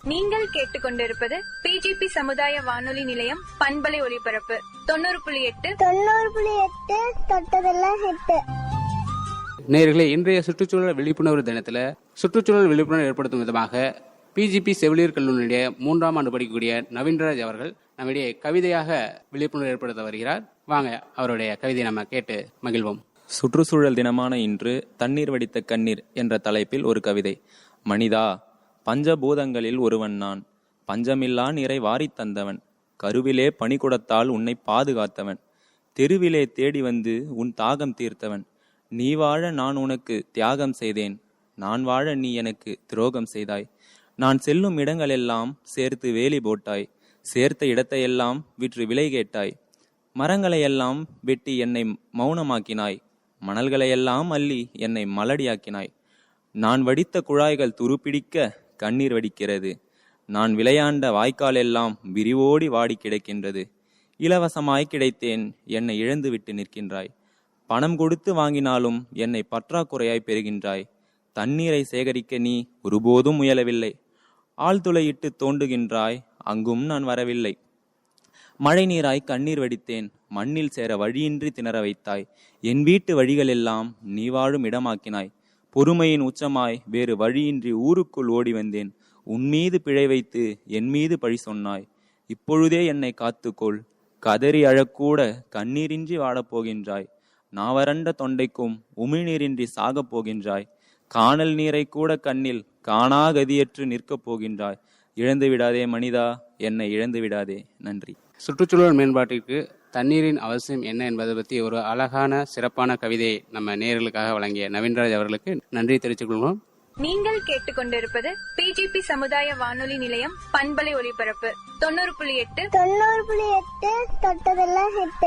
நீங்கள் கேட்டுக்கொண்டிருப்பது பிஜிபி சமுதாய வானொலி நிலையம் பண்பலை ஒலிபரப்பு 90.8 தொட்டதெல்லாம் ஹிட். நேயர்களே, இன்றைய சுற்றுச்சூழல் விழிப்புணர்வு தினத்தில் சுற்றுச்சூழல் விழிப்புணர்வு ஏற்படுத்தும் விதமாக பிஜிபி செவிலியர் கல்லூரியுடைய 3ஆம் ஆண்டு படிக்கக்கூடிய நவீன்ராஜ் அவர்கள் நம்மிடையே கவிதையாக விழிப்புணர்வு ஏற்படுத்த வருகிறார். வாங்க, அவருடைய கவிதையை நம்ம கேட்டு மகிழ்வோம். சுற்றுச்சூழல் தினமான இன்று தண்ணீர் வடித்த கண்ணீர் என்ற தலைப்பில் ஒரு கவிதை. மனிதா, பஞ்சபூதங்களில் ஒருவன் நான், பஞ்சமில்லா நீரை வாரித் தந்தவன், கருவிலே பனிக்குடத்தால் உன்னை பாதுகாத்தவன், தெருவிலே தேடி வந்து உன் தாகம் தீர்த்தவன், நீ வாழ நான் உனக்கு தியாகம் செய்தேன், நான் வாழ நீ எனக்கு துரோகம் செய்தாய், நான் செல்லும் இடங்களெல்லாம் சேர்த்து வேலி போட்டாய், சேர்த்த இடத்தையெல்லாம் விற்று விலை கேட்டாய், மரங்களையெல்லாம் வெட்டி என்னை மௌனமாக்கினாய், மணல்களையெல்லாம் அள்ளி என்னை மலடியாக்கினாய், நான் வடித்த குழாய்கள் துருப்பிடிக்க கண்ணீர் வடிக்கிறது, நான் விளையாண்ட வாய்க்கால் எல்லாம் விரிவோடி வாடி கிடக்கின்றது, இலவசமாய் கிடைத்தேன், என்னை இழந்து விட்டு நிற்கின்றாய், பணம் கொடுத்து வாங்கினாலும் என்னை பற்றாக்குறையாய் பெறுகின்றாய், தண்ணீரை சேகரிக்க நீ ஒருபோதும் முயலவில்லை, ஆழ்துளையிட்டு தோண்டுகின்றாய், அங்கும் நான் வரவில்லை, மழை நீராய் கண்ணீர் வடித்தேன், மண்ணில் சேர வழியின்றி திணற வைத்தாய், என் வீட்டு வழிகளெல்லாம் நீ வாழும் இடமாக்கினாய், பொறுமையின் உச்சமாய் வேறு வழியின்றி ஊருக்குள் ஓடி வந்தேன், உன்மீது பிழை வைத்து என் மீது பழி சொன்னாய், இப்பொழுதே என்னை காத்துக்கொள், கதறி அழக்கூட கண்ணீரின்றி வாடப்போகின்றாய், நாவரண்ட தொண்டைக்கும் உமிழ்நீரின்றி சாகப் போகின்றாய், காணல் நீரை கூட கண்ணில் காணாகதியற்று நிற்கப் போகின்றாய், இழந்து விடாதே மனிதா, என்னை இழந்து விடாதே. நன்றி. சுற்றுச்சூழல் மேம்பாட்டிற்கு தண்ணீரின் அவசியம் என்ன என்பதை பற்றி ஒரு அழகான சிறப்பான கவிதையை நம்ம நேயர்களுக்காக வழங்கிய நவீன்ராஜ் அவர்களுக்கு நன்றி தெரிவித்துக் கொள்வோம். நீங்கள் கேட்டுக்கொண்டிருப்பது பிஜிபி சமுதாய வானொலி நிலையம் பண்பலை ஒலிபரப்பு 90.8 தொட்டதெல்லாம் ஹிட்.